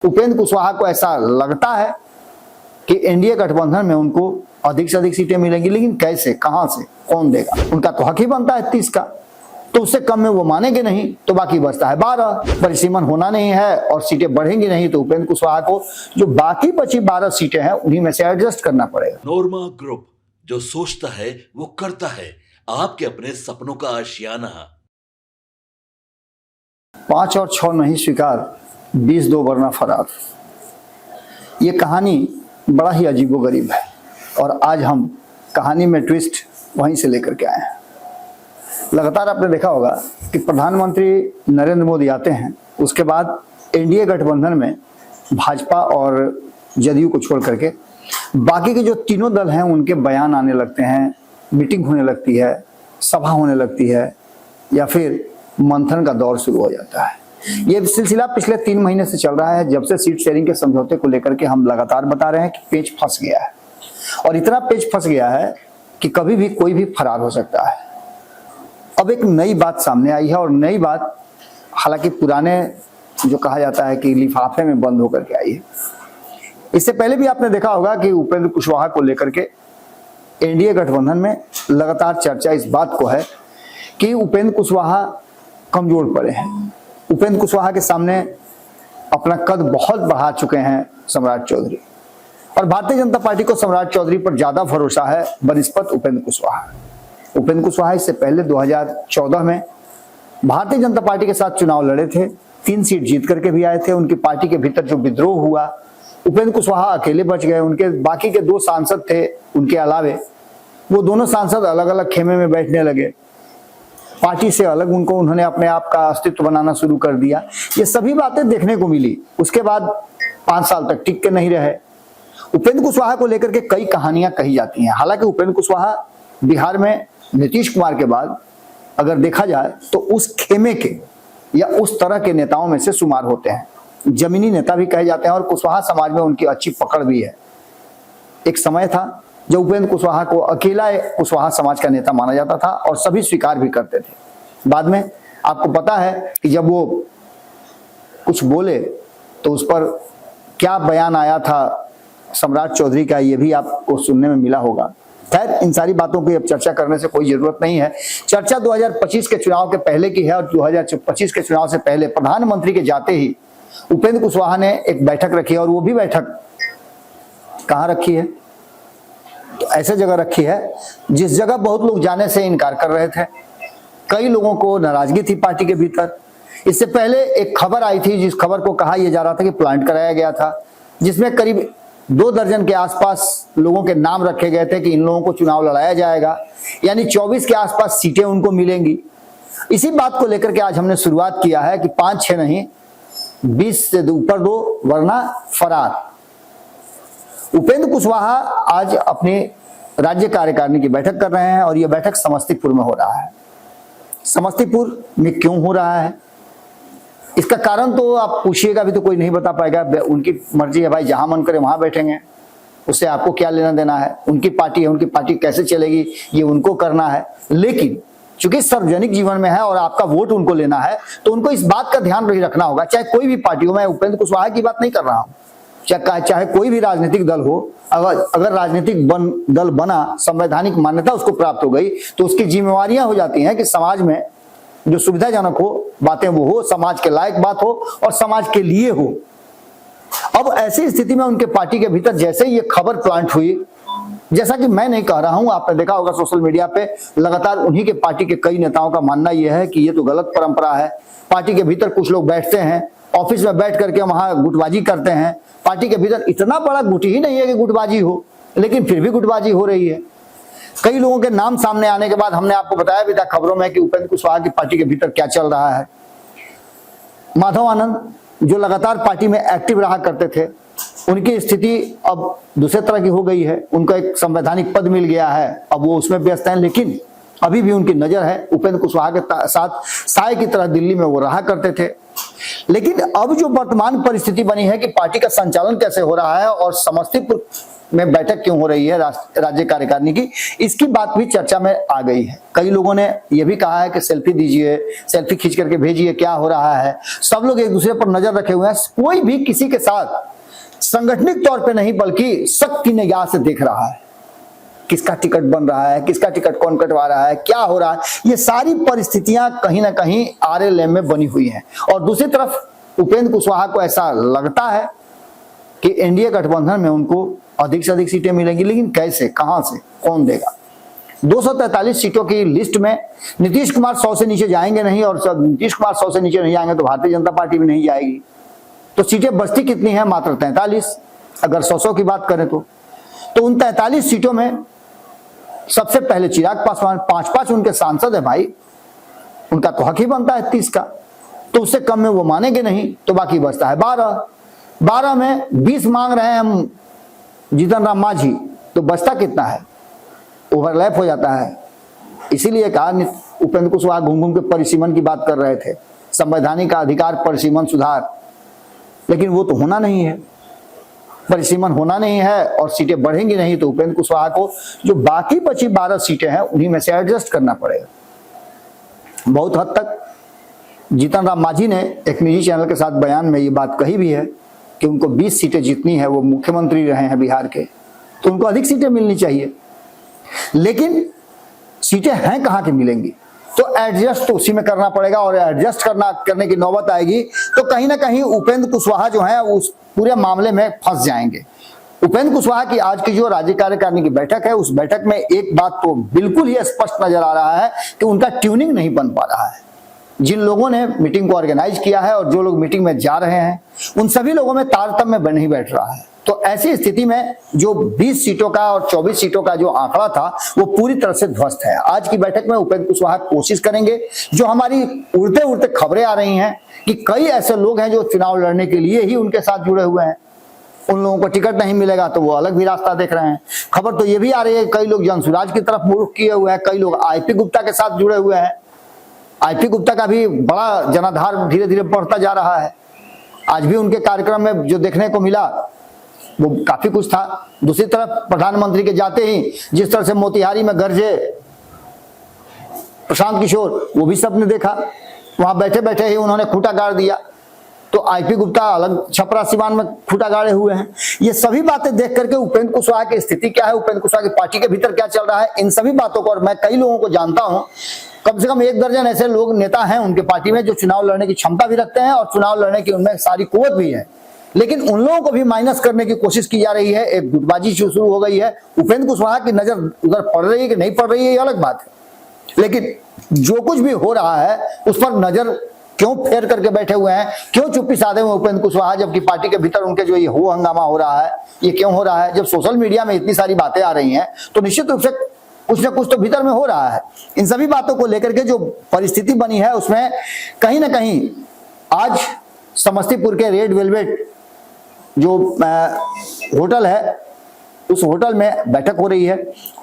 उपेंद्र कुशवाहा को ऐसा लगता है कि एनडीए गठबंधन में उनको अधिक से अधिक सीटें मिलेंगी, लेकिन कैसे, कहां से, कौन देगा? उनका तो हक ही बनता है 30 का, तो उससे कम में वो मानेंगे नहीं, तो बाकी बचता है 12। परिसीमन होना नहीं है और सीटें बढ़ेंगी नहीं, तो उपेंद्र कुशवाहा को जो बाकी बची 12 सीटें हैं उन्हीं में से एडजस्ट करना पड़ेगा। नोरमा ग्रुप, जो सोचता है वो करता है, आपके अपने सपनों का आशियाना। 5 और 6 नहीं स्वीकार, 20-2 वरना फरार। ये कहानी बड़ा ही अजीबोगरीब है और आज हम कहानी में ट्विस्ट वहीं से लेकर के आए हैं। लगातार आपने देखा होगा कि प्रधानमंत्री नरेंद्र मोदी आते हैं, उसके बाद एनडीए गठबंधन में भाजपा और जदयू को छोड़ करके बाकी के जो तीनों दल हैं उनके बयान आने लगते हैं, मीटिंग होने लगती है, सभा होने लगती है या फिर मंथन का दौर शुरू हो जाता है। ये सिलसिला पिछले 3 महीने से चल रहा है, जब से सीट शेयरिंग के समझौते को लेकर के हम लगातार बता रहे हैं कि पेच फंस गया है और इतना पेच फंस गया है कि कभी भी कोई भी फरार हो सकता है। अब एक नई बात सामने आई है और नई बात हालांकि पुराने जो कहा जाता है कि लिफाफे में बंद होकर के आई है। इससे पहले भी आपने देखा होगा कि उपेंद्र कुशवाहा को लेकर के एनडीए गठबंधन में लगातार चर्चा इस बात को है कि उपेंद्र कुशवाहा कमजोर पड़े हैं। उपेंद्र कुशवाहा के सामने अपना कद बहुत बढ़ा चुके हैं सम्राट चौधरी, और भारतीय जनता पार्टी को सम्राट चौधरी पर ज्यादा भरोसा है बनिस्पत उपेंद्र कुशवाहा। उपेंद्र कुशवाहा इससे पहले 2014 में भारतीय जनता पार्टी के साथ चुनाव लड़े थे, 3 सीट जीत करके भी आए थे। उनकी पार्टी के भीतर जो विद्रोह हुआ, उपेंद्र कुशवाहा अकेले बच गए। उनके बाकी के 2 सांसद थे उनके अलावे, वो दोनों सांसद अलग अलग खेमे में बैठने लगे, पार्टी से अलग उनको उन्होंने अपने आप का अस्तित्व बनाना शुरू कर दिया। ये सभी बातें देखने को मिली। उसके बाद 5 साल तक टिक के नहीं रहे। उपेंद्र कुशवाहा को लेकर के कई कहानियां कही जाती हैं। हालांकि उपेंद्र कुशवाहा बिहार में नीतीश कुमार के बाद अगर देखा जाए तो उस खेमे के या उस तरह के नेताओं में से शुमार होते हैं, जमीनी नेता भी कहे जाते हैं, और कुशवाहा समाज में उनकी अच्छी पकड़ भी है। एक समय था जब उपेंद्र कुशवाहा को अकेला कुशवाहा समाज का नेता माना जाता था और सभी स्वीकार भी करते थे। बाद में आपको पता है कि जब वो कुछ बोले तो उस पर क्या बयान आया था सम्राट चौधरी का, ये भी आपको सुनने में मिला होगा। खैर, इन सारी बातों की अब चर्चा करने से कोई जरूरत नहीं है। चर्चा 2025 के चुनाव के पहले की है और 2025 के चुनाव से पहले प्रधानमंत्री के जाते ही उपेंद्र कुशवाहा ने एक बैठक रखी है, और वो भी बैठक कहाँ रखी है? तो ऐसे जगह रखी है जिस जगह बहुत लोग जाने से इनकार कर रहे थे। कई लोगों को नाराजगी थी पार्टी के भीतर। इससे पहले एक खबर आई थी, जिस खबर को कहा यह जा रहा था कि प्लांट कराया गया था, जिसमें करीब 2 दर्जन के आसपास लोगों के नाम रखे गए थे कि इन लोगों को चुनाव लड़ाया जाएगा, यानी 24 के आसपास सीटें उनको मिलेंगी। इसी बात को लेकर के आज हमने शुरुआत किया है कि 5-6 नहीं, 20 से ऊपर 2 वरना फरार। उपेंद्र कुशवाहा आज अपनी राज्य कार्यकारिणी की बैठक कर रहे हैं और यह बैठक समस्तीपुर में हो रहा है। समस्तीपुर में क्यों हो रहा है, इसका कारण तो आप पूछिएगा भी तो कोई नहीं बता पाएगा। उनकी मर्जी है भाई, जहां मन करे वहां बैठेंगे, उससे आपको क्या लेना देना है। उनकी पार्टी है, उनकी पार्टी कैसे चलेगी ये उनको करना है। लेकिन चूंकि सार्वजनिक जीवन में है और आपका वोट उनको लेना है, तो उनको इस बात का ध्यान भी रखना होगा, चाहे कोई भी पार्टी हो। मैं उपेंद्र कुशवाहा की बात नहीं कर रहा हूं, चाहे कोई भी राजनीतिक दल हो। अगर राजनीतिक दल बना, संवैधानिक मान्यता उसको प्राप्त हो गई, तो उसकी जिम्मेवारियां हो जाती हैं कि समाज में जो सुविधाजनक हो बातें वो हो, समाज के लायक बात हो और समाज के लिए हो। अब ऐसी स्थिति में उनके पार्टी के भीतर जैसे ही ये खबर प्लांट हुई, जैसा कि मैं नहीं कह रहा हूं, आपने देखा होगा सोशल मीडिया पे लगातार उन्हीं के पार्टी के कई नेताओं का मानना यह है कि ये तो गलत परंपरा है। पार्टी के भीतर कुछ लोग बैठते हैं, ऑफिस में बैठ करके वहां गुटबाजी करते हैं। पार्टी के भीतर इतना बड़ा गुट ही नहीं है कि गुटबाजी हो, लेकिन फिर भी गुटबाजी हो रही है। कई लोगों के नाम सामने आने के बाद हमने आपको बताया भी था खबरों में कि उपेंद्र कुशवाहा की पार्टी के भीतर क्या चल रहा है। माधव आनंद जो लगातार पार्टी में एक्टिव रहा करते थे, उनकी स्थिति अब दूसरे तरह की हो गई है। उनको एक संवैधानिक पद मिल गया है, अब वो उसमें व्यस्त हैं, लेकिन अभी भी उनकी नजर है उपेंद्र कुशवाहा के साथ साय की तरह दिल्ली में वो रहा करते थे। लेकिन अब जो वर्तमान परिस्थिति बनी है कि पार्टी का संचालन कैसे हो रहा है और समस्तीपुर में बैठक क्यों हो रही है राज्य कार्यकारिणी की, इसकी बात भी चर्चा में आ गई है। कई लोगों ने यह भी कहा है कि सेल्फी दीजिए, सेल्फी खींच करके भेजिए, क्या हो रहा है। सब लोग एक दूसरे पर नजर रखे हुए हैं, कोई भी किसी के साथ संगठनिक तौर पे नहीं बल्कि सख्त निगाह से देख रहा है किसका टिकट बन रहा है, किसका टिकट कौन कटवा रहा है, क्या हो रहा है। ये सारी परिस्थितियां कहीं ना कहीं आरएलएम में बनी हुई हैं। और दूसरी तरफ उपेंद्र कुशवाहा को ऐसा लगता है कि एनडीए गठबंधन में उनको अधिक से अधिक सीटें मिलेंगी, लेकिन कैसे, कहां से, कौन देगा। 243 सीटों की लिस्ट में नीतीश कुमार 100 से नीचे जाएंगे नहीं, और नीतीश कुमार 100 से नीचे नहीं जाएंगे तो भारतीय जनता पार्टी भी नहीं जाएगी। तो सीटें बचती कितनी है? मात्र 43। अगर 100 की बात करें तो उन 43 सीटों में सबसे पहले चिराग पासवान, 5-5 उनके सांसद है भाई, उनका तो हक ही बनता है 30 का, तो उससे कम में वो मानेंगे नहीं। तो बाकी बचता है 12 में 20 मांग रहे हैं हम जीतन राम मांझी, तो बचता कितना है? ओवरलैप हो जाता है। इसीलिए कहा उपेंद्र कुशवाहा घूम घूम के परिसीमन की बात कर रहे थे, संवैधानिक अधिकार परिसीमन सुधार, लेकिन वो तो होना नहीं है, परिसीमन होना नहीं है और सीटें बढ़ेंगी नहीं। तो उपेंद्र कुशवाहा को जो बाकी बची 12 सीटें हैं उन्हीं में से एडजस्ट करना पड़ेगा। बहुत हद तक जीतन राम मांझी ने एक निजी चैनल के साथ बयान में ये बात कही भी है कि उनको 20 सीटें जीतनी है, वो मुख्यमंत्री रहे हैं बिहार के, तो उनको अधिक सीटें मिलनी चाहिए। लेकिन सीटें हैं कहां की मिलेंगी, तो एडजस्ट तो उसी में करना पड़ेगा। और एडजस्ट करने की नौबत आएगी तो कहीं ना कहीं उपेंद्र कुशवाहा जो है उस पूरे मामले में फंस जाएंगे। उपेंद्र कुशवाहा की आज की जो राज्य कार्यकारिणी की बैठक है, उस बैठक में एक बात तो बिल्कुल ही स्पष्ट नजर आ रहा है कि उनका ट्यूनिंग नहीं बन पा रहा है। जिन लोगों ने मीटिंग को ऑर्गेनाइज किया है और जो लोग मीटिंग में जा रहे हैं, उन सभी लोगों में तारतम्य नहीं बैठ रहा है। तो ऐसी स्थिति में जो 20 सीटों का और 24 सीटों का जो आंकड़ा था वो पूरी तरह से ध्वस्त है। आज की बैठक में उपेंद्र कुशवाहा कोशिश करेंगे, जो हमारी उड़ते उड़ते खबरें आ रही हैं कि कई ऐसे लोग हैं जो चुनाव लड़ने के लिए ही उनके साथ जुड़े हुए हैं, उन लोगों को टिकट नहीं मिलेगा तो वो अलग भी रास्ता देख रहे हैं। खबर तो ये भी आ रही है कई लोग जनसुराज की तरफ मुख किए हुए हैं, कई लोग आईपी गुप्ता के साथ जुड़े हुए हैं। आईपी गुप्ता का भी बड़ा जनाधार धीरे धीरे बढ़ता जा रहा है। आज भी उनके कार्यक्रम में जो देखने को मिला वो काफी कुछ था। दूसरी तरफ प्रधानमंत्री के जाते ही जिस तरह से मोतिहारी में गरजे प्रशांत किशोर, वो भी सबने देखा। वहां बैठे बैठे ही उन्होंने खूंटा गाड़ दिया, तो आईपी गुप्ता अलग छपरा सिवान में खूंटा गाड़े हुए हैं। ये सभी बातें देख करके उपेंद्र कुशवाहा की स्थिति क्या है, उपेंद्र कुशवाहा की पार्टी के भीतर क्या चल रहा है, इन सभी बातों को, और मैं कई लोगों को जानता हूं, कम से कम 1 दर्जन ऐसे लोग नेता हैं उनके पार्टी में जो चुनाव लड़ने की क्षमता भी रखते हैं और चुनाव लड़ने की उनमें सारी कुवत भी है, लेकिन उन लोगों को भी माइनस करने की कोशिश की जा रही है। एक गुटबाजी शुरू हो गई है। उपेंद्र कुशवाहा की नजर उधर पड़ रही है कि नहीं पड़ रही है, ये अलग बात है, लेकिन जो कुछ भी हो रहा है उस पर नजर क्यों फेर करके बैठे हुए हैं, क्यों चुप्पी साधे हुए उपेंद्र कुशवाहा, जबकि पार्टी के भीतर उनके जो ये हो हंगामा हो रहा है, ये क्यों हो रहा है? जब सोशल मीडिया में इतनी सारी बातें आ रही हैं तो निश्चित रूप से कुछ ना कुछ तो भीतर में हो रहा है। इन सभी बातों को लेकर के जो परिस्थिति बनी है उसमें कहीं ना कहीं आज समस्तीपुर के रेड वेलवेट जो होटल है, उस होटल में बैठक हो रही है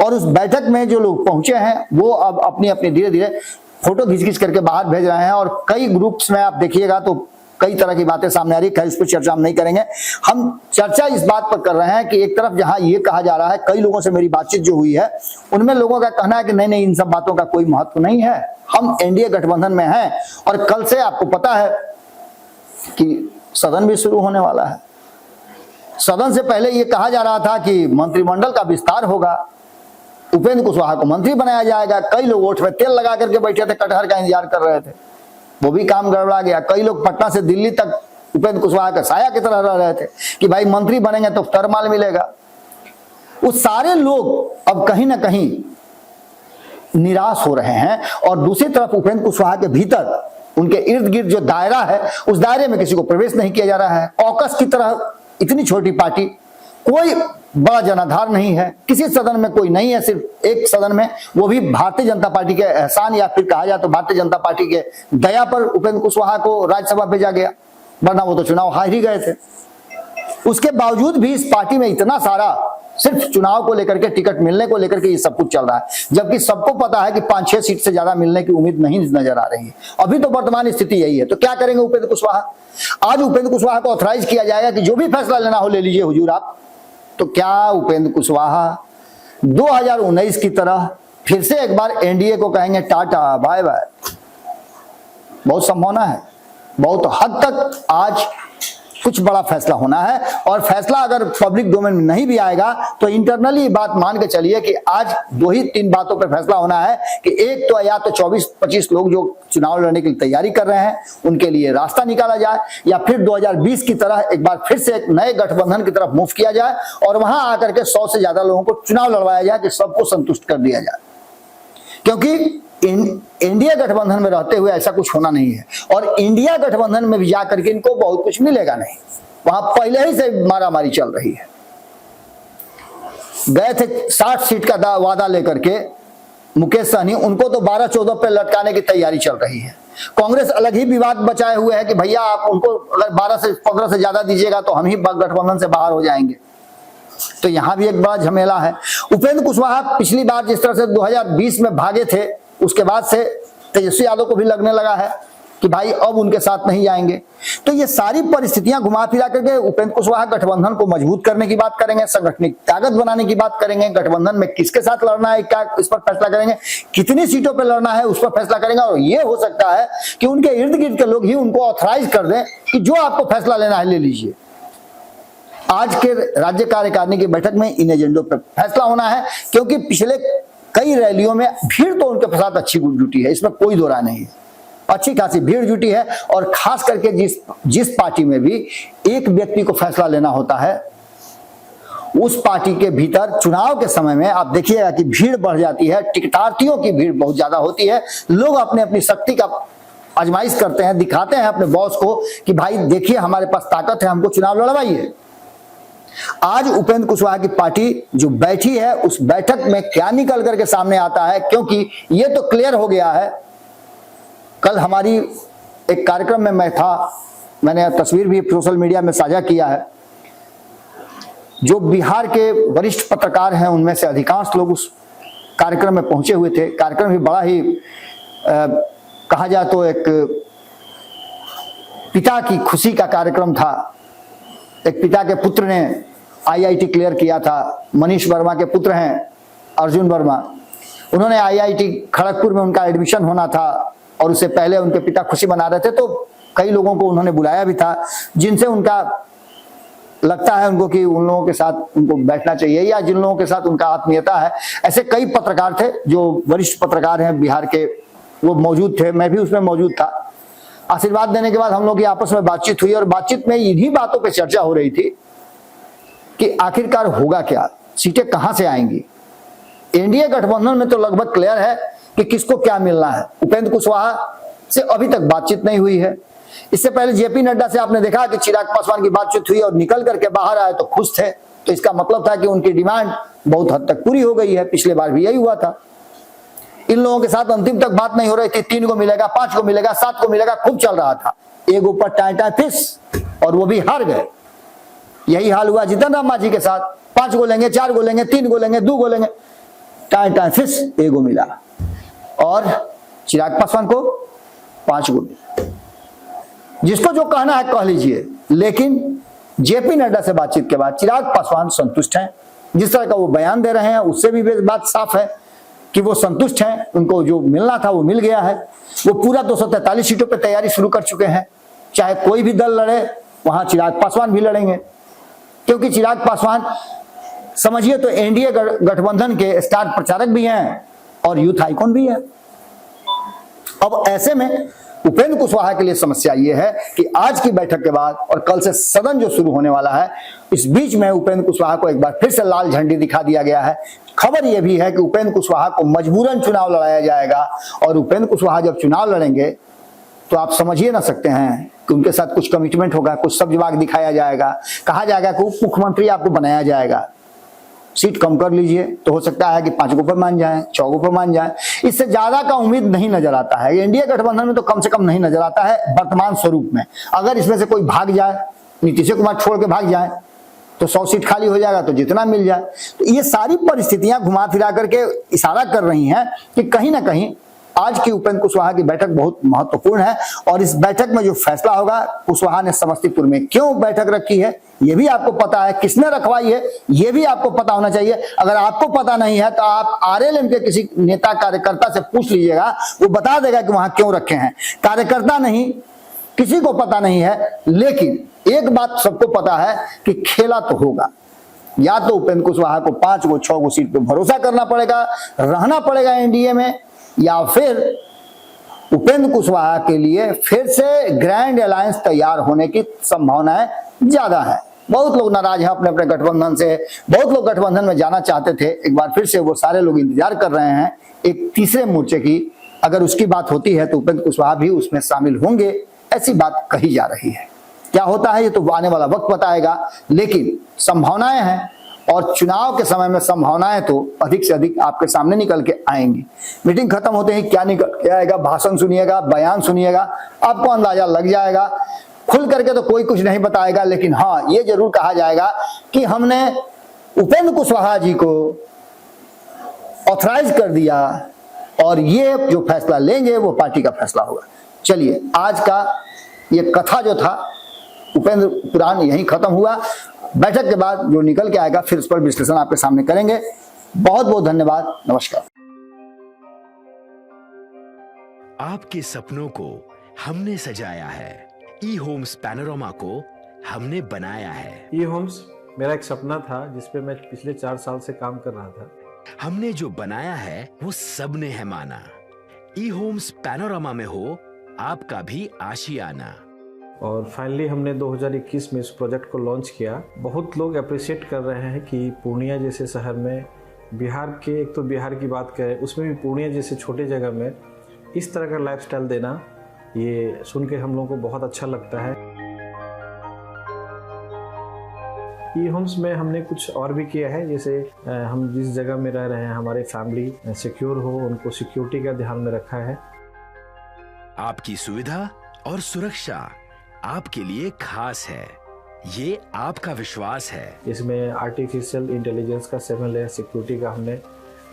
और उस बैठक में जो लोग पहुंचे हैं वो अब अपनी अपनी धीरे धीरे फोटो खींच करके बाहर भेज रहे हैं। और कई ग्रुप्स में आप देखिएगा तो कई तरह की बातें सामने आ रही है। इस पर चर्चा हम नहीं करेंगे। हम चर्चा इस बात पर कर रहे हैं कि एक तरफ जहां ये कहा जा रहा है, कई लोगों से मेरी बातचीत जो हुई है उनमें लोगों का कहना है कि नहीं नहीं, इन सब बातों का कोई महत्व नहीं है, हम एनडीए गठबंधन में हैं और कल से आपको पता है कि सदन भी शुरू होने वाला है। सदन से पहले ये कहा जा रहा था कि मंत्रिमंडल का विस्तार होगा, उपेंद्र कुशवाहा को मंत्री बनाया जाएगा। कई लोग ओठ में तेल लगा करके बैठे थे, कटहर का इंतजार कर रहे थे, वो भी काम गड़बड़ा गया। कई लोग पटना से दिल्ली तक उपेंद्र कुशवाहा का साया की तरह रह रहे थे कि भाई मंत्री बनेंगे तो तरमाल मिलेगा। वो सारे लोग अब कहीं ना कहीं निराश हो रहे हैं और दूसरी तरफ उपेंद्र कुशवाहा के भीतर उनके इर्द गिर्द जो दायरा है उस दायरे में किसी को प्रवेश नहीं किया जा रहा है। ऑकस की तरह इतनी छोटी पार्टी, कोई बड़ा जनाधार नहीं है, किसी सदन में कोई नहीं है, सिर्फ एक सदन में, वो भी भारतीय जनता पार्टी के एहसान या फिर कहा जाए तो भारतीय जनता पार्टी के दया पर उपेंद्र कुशवाहा को राज्यसभा भेजा गया, वरना वो तो चुनाव हार ही गए थे। उसके बावजूद भी इस पार्टी में इतना सारा सिर्फ चुनाव को लेकर के, टिकट मिलने को लेकर के ये सब कुछ चल रहा है, जबकि सबको पता है कि 5-6 सीट से ज्यादा मिलने की उम्मीद नहीं नजर आ रही है। अभी तो वर्तमान स्थिति यही है। तो क्या करेंगे उपेंद्र कुशवाहा? आज उपेंद्र कुशवाहा को ऑथराइज किया जाएगा कि जो भी फैसला लेना हो ले लीजिए हुजूर आप। तो क्या उपेंद्र कुशवाहा 2019 की तरह फिर से एक बार एनडीए को कहेंगे टाटा बाय बाय? बहुत संभावना है, बहुत हद तक आज कुछ बड़ा फैसला होना है। और फैसला अगर पब्लिक डोमेन में नहीं भी आएगा तो इंटरनली बात मान के चलिए कि आज 2 ही 3 बातों पर फैसला होना है कि एक तो या तो 24-25 लोग जो चुनाव लड़ने की तैयारी कर रहे हैं उनके लिए रास्ता निकाला जाए, या फिर 2020 की तरह एक बार फिर से एक नए गठबंधन की तरफ मूव किया जाए और वहां आकर के 100 से ज्यादा लोगों को चुनाव लड़वाया जाए कि सबको संतुष्ट कर दिया जाए। क्योंकि इंडिया गठबंधन में रहते हुए ऐसा कुछ होना नहीं है, और इंडिया गठबंधन में भी जाकर के इनको बहुत कुछ मिलेगा नहीं। वहां पहले ही से मारामारी चल रही है। गए थे 60 सीट का वादा लेकर के मुकेश सहनी, उनको तो 12-14 पे लटकाने की तैयारी चल रही है। कांग्रेस अलग ही विवाद बचाए हुए है कि भैया आप उनको अगर 12 से 15 से ज्यादा दीजिएगा तो हम ही गठबंधन से बाहर हो जाएंगे। तो यहां भी एक बड़ा झमेला है। उपेंद्र कुशवाहा पिछली बार जिस तरह से 2020 में भागे थे, उसके बाद से तेजस्वी यादव को भी लगने लगा है कि भाई अब उनके साथ नहीं जाएंगे। तो ये सारी परिस्थितियां घुमा फिरा करके उपेंद्र कुशवाहा गठबंधन को मजबूत करने की बात करेंगे, संगठनिक ताकत बनाने की बात करेंगे, गठबंधन में किसके साथ लड़ना है क्या इस पर फैसला करेंगे, कितनी सीटों पर लड़ना है उस पर फैसला करेंगे। और ये हो सकता है कि उनके इर्द गिर्द के लोग ही उनको ऑथराइज कर दें कि जो आपको फैसला लेना है ले लीजिए। आज के राज्य कार्यकारिणी की बैठक में इन एजेंडों पर फैसला होना है, क्योंकि पिछले कई रैलियों में भीड़ तो उनके साथ अच्छी जुटी है, इसमें कोई दो राय नहीं है। अच्छी खासी भीड़ जुटी है, और खास करके जिस पार्टी में भी एक व्यक्ति को फैसला लेना होता है, उस पार्टी के भीतर चुनाव के समय में आप देखिएगा कि भीड़ बढ़ जाती है, टिकटार्थियों की भीड़ बहुत ज्यादा होती है। लोग अपने अपनी शक्ति का आजमाइश करते हैं, दिखाते हैं अपने बॉस को कि भाई देखिए हमारे पास ताकत है, हमको चुनाव लड़वाइए। आज उपेंद्र कुशवाहा की पार्टी जो बैठी है, उस बैठक में क्या निकल करके सामने आता है, क्योंकि ये तो क्लियर हो गया है। कल हमारी एक कार्यक्रम में मैं था, मैंने तस्वीर भी सोशल मीडिया में साझा किया है। जो बिहार के वरिष्ठ पत्रकार हैं उनमें से अधिकांश लोग उस कार्यक्रम में पहुंचे हुए थे। कार्यक्रम भी बड़ा ही कहा जाए तो एक पिता की खुशी का कार्यक्रम था। एक पिता के पुत्र ने आईआईटी क्लियर किया था। मनीष वर्मा के पुत्र हैं अर्जुन वर्मा, उन्होंने आईआईटी खड़गपुर में उनका एडमिशन होना था और उससे पहले उनके पिता खुशी मना रहे थे। तो कई लोगों को उन्होंने बुलाया भी था, जिनसे उनका लगता है उनको कि उन लोगों के साथ उनको बैठना चाहिए, या जिन लोगों के साथ उनका आत्मीयता है। ऐसे कई पत्रकार थे जो वरिष्ठ पत्रकार हैं बिहार के, वो मौजूद थे, मैं भी उसमें मौजूद था। आशीर्वाद देने के बाद हम लोग की आपस में बातचीत हुई, और बातचीत में इन्हीं बातों पर चर्चा हो रही थी कि आखिरकार होगा क्या, सीटें कहां से आएंगी। एनडीए गठबंधन में तो लगभग क्लियर है कि किसको क्या मिलना है। उपेंद्र कुशवाहा से अभी तक बातचीत नहीं हुई है। इससे पहले जेपी नड्डा से आपने देखा कि चिराग पासवान की बातचीत हुई और निकल करके बाहर आए तो खुश थे। तो इसका मतलब था कि उनकी डिमांड बहुत हद तक पूरी हो गई है। पिछले बार भी यही हुआ था। इन लोगों के साथ अंतिम तक बात नहीं हो रही थी। 3 को मिलेगा, 5 को मिलेगा, 7 को मिलेगा, खूब चल रहा था। एक ऊपर टाइटा फिस, और वो भी हार गए। यही हाल हुआ जीतन राम मांझी के साथ। 5 को लेंगे, 4 को लेंगे, 3 को लेंगे, 2 को लेंगे, टाइटा फिस, 1 को मिला। और चिराग पासवान को 5 को मिला। जिसको जो कहना है कह लीजिए, लेकिन जेपी नड्डा से बातचीत के बाद चिराग पासवान संतुष्ट हैं। जिस तरह का वो बयान दे रहे हैं उससे भी बात साफ है कि वो संतुष्ट हैं। उनको जो मिलना था वो मिल गया है। वो पूरा 243 सीटों पर तैयारी शुरू कर चुके हैं। चाहे कोई भी दल लड़े, वहां चिराग पासवान भी लड़ेंगे, क्योंकि चिराग पासवान समझिए तो एनडीए गठबंधन के स्टार प्रचारक भी हैं और यूथ आइकॉन भी है। अब ऐसे में उपेंद्र कुशवाहा के लिए समस्या यह है कि आज की बैठक के बाद और कल से सदन जो शुरू होने वाला है, इस बीच में उपेंद्र कुशवाहा को एक बार फिर से लाल झंडी दिखा दिया गया है। खबर यह भी है कि उपेंद्र कुशवाहा को मजबूरन चुनाव लड़ाया जाएगा, और उपेंद्र कुशवाहा जब चुनाव लड़ेंगे तो आप समझिए ना सकते हैं कि उनके साथ कुछ कमिटमेंट होगा, कुछ सब जवाब दिखाया जाएगा। कहा जाएगा कि उप मुख्यमंत्री आपको बनाया जाएगा, सीट कम कर लीजिए। तो हो सकता है कि 5 को पर मान जाए, 6 पर मान जाए। इससे ज्यादा का उम्मीद नहीं नजर आता है। एनडीए गठबंधन में तो कम से कम नहीं नजर आता है वर्तमान स्वरूप में। अगर इसमें से कोई भाग जाए, नीतीश कुमार छोड़ के भाग जाए, तो 100 सीट खाली हो जाएगा तो जितना मिल जाए। तो ये सारी परिस्थितियां घुमा फिरा करके इशारा कर रही हैं कि कहीं ना कहीं आज की उपेंद्र कुशवाहा की बैठक बहुत महत्वपूर्ण है। और इस बैठक में जो फैसला होगा, कुशवाहा ने समस्तीपुर में क्यों बैठक रखी है ये भी आपको पता है, किसने रखवाई है ये भी आपको पता होना चाहिए। अगर आपको पता नहीं है तो आप आरएलएम के किसी नेता कार्यकर्ता से पूछ लीजिएगा, वो बता देगा कि वहां क्यों रखे हैं। कार्यकर्ता नहीं, किसी को पता नहीं है, लेकिन एक बात सबको पता है कि खेला तो होगा। या तो उपेंद्र कुशवाहा को 5 को 6 को सीट पे भरोसा करना पड़ेगा, रहना पड़ेगा एनडीए में, या फिर उपेंद्र कुशवाहा के लिए फिर से ग्रैंड अलायंस तैयार होने की संभावनाएं ज्यादा है। बहुत लोग नाराज हैं अपने अपने गठबंधन से, बहुत लोग गठबंधन में जाना चाहते थे, एक बार फिर से वो सारे लोग इंतजार कर रहे हैं एक तीसरे मोर्चे की। अगर उसकी बात होती है तो उपेंद्र कुशवाहा भी उसमें शामिल होंगे, ऐसी बात कही जा रही है। क्या होता है ये तो आने वाला वक्त बताएगा, लेकिन संभावनाएं हैं और चुनाव के समय में संभावनाएं तो अधिक से अधिक आपके सामने निकल के आएंगी। मीटिंग खत्म होते ही क्या निकल के आएगा, भाषण सुनिएगा, बयान सुनिएगा, आपको अंदाजा लग जाएगा। खुल करके तो कोई कुछ नहीं बताएगा, लेकिन हाँ ये जरूर कहा जाएगा कि हमने उपेंद्र कुशवाहा जी को ऑथराइज कर दिया और ये जो फैसला लेंगे वो पार्टी का फैसला होगा। चलिए, आज का ये कथा जो था उपेंद्र पुराण यहीं खत्म हुआ। बैठक के बाद जो निकल के आएगा फिर उस पर विश्लेषण आपके सामने करेंगे। बहुत बहुत धन्यवाद, नमस्कार। आपके सपनों को हमने सजाया है, ई होम्स पैनोरमा को हमने बनाया है। ई होम्स मेरा एक सपना था जिसपे मैं पिछले 4 साल से काम कर रहा था। हमने जो बनाया है वो सबने है माना। ई होम्स पैनोरमा में हो आपका भी आशियाना। और फाइनली हमने 2021 में इस प्रोजेक्ट को लॉन्च किया। बहुत लोग अप्रिशिएट कर रहे हैं कि पूर्णिया जैसे शहर में, बिहार के, एक तो बिहार की बात करें उसमें भी पूर्णिया जैसे छोटे जगह में इस तरह का लाइफस्टाइल देना, ये सुन के हम लोगों को बहुत अच्छा लगता है। ई होम्स में हमने कुछ और भी किया है, जैसे हम जिस जगह में रह रहे हैं हमारी फैमिली सिक्योर हो, उनको सिक्योरिटी का ध्यान में रखा है। आपकी सुविधा और सुरक्षा आपके लिए खास है, ये आपका विश्वास है। इसमें आर्टिफिशियल इंटेलिजेंस का 7 लेयर सिक्योरिटी का हमने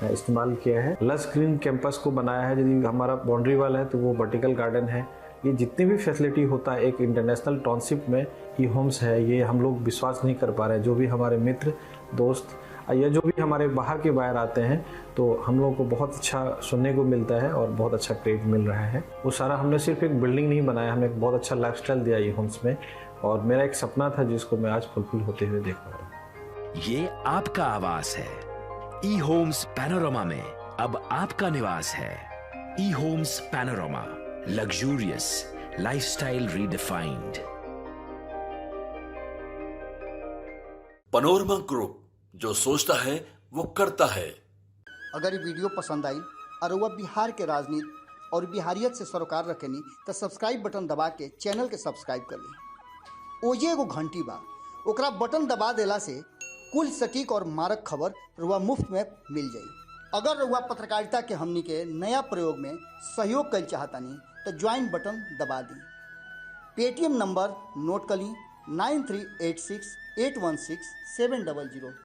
इस्तेमाल किया है। लस ग्रीन कैंपस को बनाया है। यदि हमारा बाउंड्री वाल है तो वो वर्टिकल गार्डन है। ये जितनी भी फैसिलिटी होता है एक इंटरनेशनल टाउनशिप में ई होम्स है, ये हम लोग विश्वास नहीं कर पा रहे हैं। जो भी हमारे मित्र दोस्त या जो भी हमारे बाहर के बाहर आते हैं तो हम लोगों को बहुत अच्छा सुनने को मिलता है और बहुत अच्छा क्रेडिट मिल रहा है। वो सारा हमने सिर्फ एक बिल्डिंग नहीं बनाया, हमें एक बहुत अच्छा लाइफस्टाइल दिया ई होम्स में, और मेरा एक सपना था जिसको मैं आज फुलफिल होते हुए देख पा रहा हूँ। ये आपका आवास है। ई होम्स पैनोरमा में अब आपका निवास है। E homes panorama, luxurious lifestyle redefined. Panorama group, जो सोचता है वो करता है। अगर ये वीडियो पसंद आई और वह बिहार के राजनीति और बिहारियत से सरोकार रखेनी तो सब्सक्राइब बटन दबा के चैनल के सब्सक्राइब कर ली। ओजे एगो घंटी बा, ओकरा बटन दबा देला से कुल सटीक और मारक खबर रुआ मुफ्त में मिल जाई। अगर रुआ पत्रकारिता के हमनी के नया प्रयोग में सहयोग कर चाहतानी तो ज्वाइन बटन दबा दी। पेटीएम नंबर नोट कर ली 9386816700।